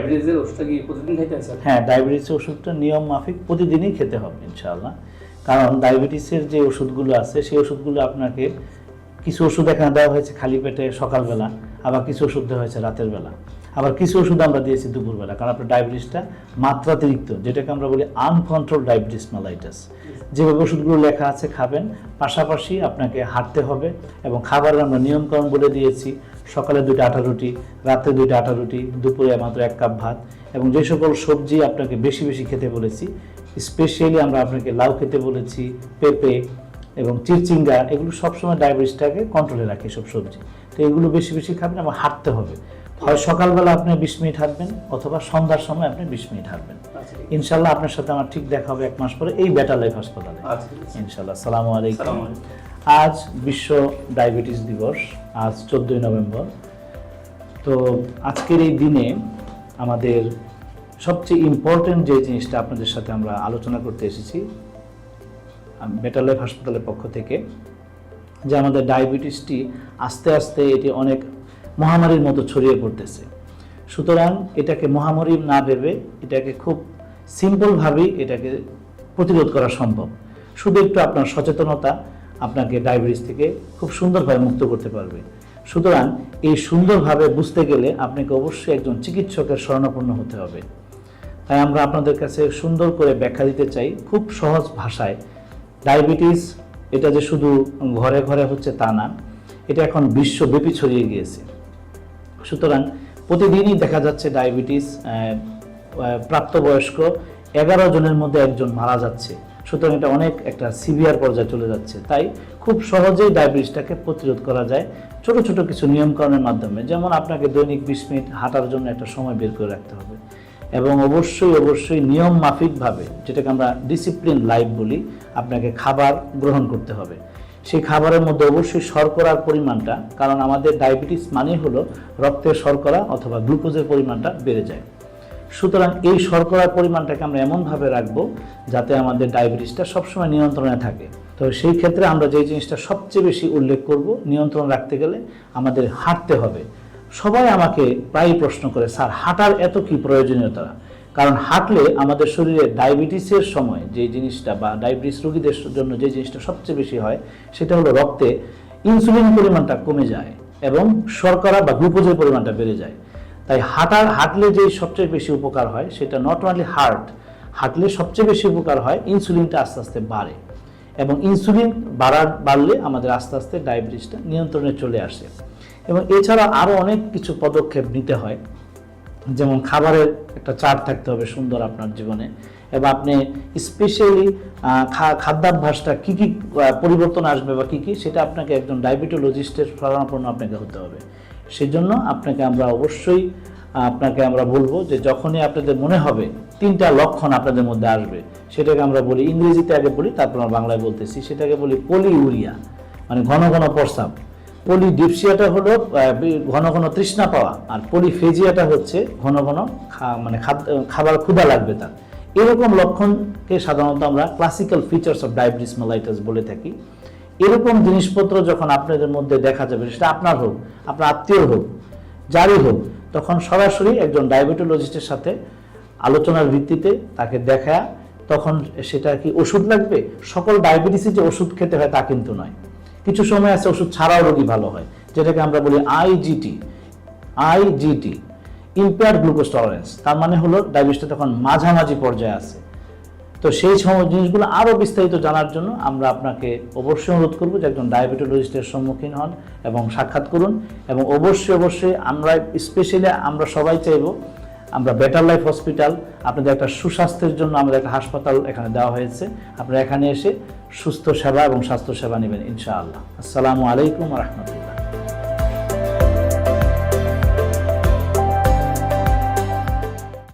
ডায়াবেটিসের ওষুধটা কি প্রতিদিন খেতে আছে? হ্যাঁ, ডায়াবেটিসের ওষুধটা নিয়ম মাফিক প্রতিদিনই খেতে হবে ইনশাআল্লাহ। কারণ ডায়াবেটিসের যে ওষুধগুলো আছে সেই ওষুধগুলো আপনাকে কিছু ওষুধ এখানে দেওয়া হয়েছে খালি পেটে সকালবেলা, আবার কিছু ওষুধ দেওয়া হয়েছে রাতের বেলা, আবার কিছু ওষুধ আমরা দিয়েছি দুপুরবেলা। কারণ আপনার ডায়াবেটিসটা মাত্রাতিরিক্ত, যেটাকে আমরা বলি আনকন্ট্রোল ডায়াবেটিস মেলাইটাস। যেভাবে ওষুধগুলো লেখা আছে খাবেন, পাশাপাশি আপনাকে হাঁটতে হবে এবং খাবারের আমরা নিয়মকানুন বলে দিয়েছি। সকালে 2টা আটা রুটি, রাতে 2টা আটা রুটি, দুপুরে মাত্র 1 কাপ ভাত, এবং যে সকল সবজি আপনাকে বেশি বেশি খেতে বলেছি, স্পেশালি আমরা আপনাকে লাউ খেতে বলেছি, পেঁপে এবং চিরচিঙ্গা, এগুলো সবসময় ডায়াবেটিসটাকে কন্ট্রোলে রাখে সব সবজি। তো এগুলো বেশি বেশি খাবেন এবং হাঁটতে হবে। হয় সকালবেলা আপনি 20 মিনিট হাঁটবেন অথবা সন্ধ্যার সময় আপনি 20 মিনিট হাঁটবেন। ইনশাল্লাহ আপনার সাথে আমার ঠিক দেখা হবে 1 মাস পরে এই বেটার লাইফ হাসপাতালে ইনশাল্লাহ। আসসালামু আলাইকুম। আজ বিশ্ব ডায়াবেটিস দিবস, আজ 14ই নভেম্বর। তো আজকের এই দিনে আমাদের সবচেয়ে ইম্পর্টেন্ট যে জিনিসটা আপনাদের সাথে আমরা আলোচনা করতে এসেছি বেটার লাইফ হাসপাতালের পক্ষ থেকে, যে আমাদের ডায়াবেটিসটি আস্তে আস্তে এটি অনেক মহামারীর মতো ছড়িয়ে পড়তেছে। সুতরাং এটাকে মহামারী না ভেবে এটাকে খুব সিম্পলভাবেই এটাকে প্রতিরোধ করা সম্ভব। শুধু একটু আপনার সচেতনতা আপনাকে ডায়াবেটিস থেকে খুব সুন্দরভাবে মুক্ত করতে পারবে। সুতরাং এই সুন্দরভাবে বুঝতে গেলে আপনাকে অবশ্যই একজন চিকিৎসকের শরণাপন্ন হতে হবে। তাই আমরা আপনাদের কাছে সুন্দর করে ব্যাখ্যা দিতে চাই খুব সহজ ভাষায়। ডায়াবেটিস এটা যে শুধু ঘরে ঘরে হচ্ছে তা না, এটা এখন বিশ্বব্যাপী ছড়িয়ে গিয়েছে। সুতরাং প্রতিদিনই দেখা যাচ্ছে ডায়াবেটিস প্রাপ্তবয়স্ক 11 জনের মধ্যে 1 জন মারা যাচ্ছে। সুতরাং এটা অনেক একটা সিভিয়ার পর্যায়ে চলে যাচ্ছে। তাই খুব সহজেই ডায়াবেটিসটাকে প্রতিরোধ করা যায় ছোট ছোট কিছু নিয়মকানুনের মাধ্যমে। যেমন আপনাকে দৈনিক 20 মিনিট হাঁটার জন্য একটা সময় বের করে রাখতে হবে, এবং অবশ্যই নিয়ম মাফিকভাবে, যেটাকে আমরা ডিসিপ্লিন লাইফ বলি, আপনাকে খাবার গ্রহণ করতে হবে। সেই খাবারের মধ্যে অবশ্যই শর্করার পরিমাণটা, কারণ আমাদের ডায়াবেটিস মানে হলো রক্তের শর্করা অথবা গ্লুকোজের পরিমাণটা বেড়ে যায়। সুতরাং এই শর্করার পরিমাণটাকে আমরা এমনভাবে রাখবো যাতে আমাদের ডায়াবেটিসটা সবসময় নিয়ন্ত্রণে থাকে। তো সেই ক্ষেত্রে আমরা যে জিনিসটা সবচেয়ে বেশি উল্লেখ করব, নিয়ন্ত্রণ রাখতে গেলে আমাদের হাঁটতে হবে। সবাই আমাকে প্রায়ই প্রশ্ন করে, স্যার হাঁটার এত কি প্রয়োজনীয়তা? কারণ হাঁটলে আমাদের শরীরে ডায়াবেটিসের সময় যে জিনিসটা বা ডায়াবেটিস রোগীদের জন্য যে জিনিসটা সবচেয়ে বেশি হয় সেটা হলো রক্তে ইনসুলিন পরিমাণটা কমে যায় এবং শর্করা বা গ্লুকোজের পরিমাণটা বেড়ে যায়। তাই হাঁটলে যে সবচেয়ে বেশি উপকার হয় সেটা নট অনলি হাঁটলে সবচেয়ে বেশি উপকার হয় ইনসুলিনটা আস্তে আস্তে বাড়ে, এবং ইনসুলিন বাড়লে আমাদের আস্তে আস্তে ডায়াবেটিসটা নিয়ন্ত্রণে চলে আসে। এবং এছাড়া আরও অনেক কিছু পদক্ষেপ নিতে হয়, যেমন খাবারের একটা চার্ট থাকতে হবে সুন্দর আপনার জীবনে, এবং আপনি স্পেশালি খাদ্যাভ্যাসটা কী কী পরিবর্তন আসবে বা কী কী, সেটা আপনাকে একজন ডায়াবেটোলজিস্টের শরণাপন্ন আপনাকে হতে হবে। সেজন্য আপনাকে আমরা বলবো যে যখনই আপনাদের মনে হবে 3টা লক্ষণ আপনাদের মধ্যে আসবে, সেটাকে আমরা বলি, ইংরেজিতে আগে বলি তারপর আমরা বাংলায় বলতেছি, সেটাকে বলি পলিউরিয়া, মানে ঘন ঘন প্রস্রাব। পলিডিপসিয়াটা হলো ঘন ঘন তৃষ্ণা পাওয়া, আর পলিফেজিয়াটা হচ্ছে ঘন ঘন খাবার ক্ষুধা লাগবে তার। এরকম লক্ষণকে সাধারণত আমরা classical features of diabetes mellitus বলে থাকি। এরকম জিনিসপত্র যখন আপনাদের মধ্যে দেখা যাবে, সেটা আপনার হোক, আপনার আত্মীয় হোক, যারই হোক, তখন সরাসরি একজন ডায়াবেটোলজিস্টের সাথে আলোচনার ভিত্তিতে তাকে দেখা, তখন সেটা কি ওষুধ লাগবে? সকল ডায়াবেটিসে যে ওষুধ খেতে হয় তা কিন্তু নয়। কিছু সময় আছে ওষুধ ছাড়াও রোগী ভালো হয়, যেটাকে আমরা বলি আইজিটি, ইম্পেয়ার্ড গ্লুকোজ টলারেন্স। তার মানে হলো ডায়াবেটিসটা তখন মাঝামাঝি পর্যায়ে আছে। তো সেই সময় জিনিসগুলো আরও বিস্তারিত জানার জন্য আমরা আপনাকে অবশ্যই অনুরোধ করবো যে একজন ডায়াবেটোলজিস্টের সম্মুখীন হন এবং সাক্ষাৎ করুন। এবং অবশ্যই আমরা সবাই চাইব, আমরা বেটার লাইফ হসপিটাল আপনাদের একটা সুস্বাস্থ্যের জন্য আমাদের একটা হাসপাতাল এখানে দেওয়া হয়েছে। আপনারা এখানে এসে সুস্থ সেবা এবং স্বাস্থ্য সেবা নেবেন ইনশাআল্লাহ। আসসালামু আলাইকুম ওয়া রাহমাতুল্লাহ।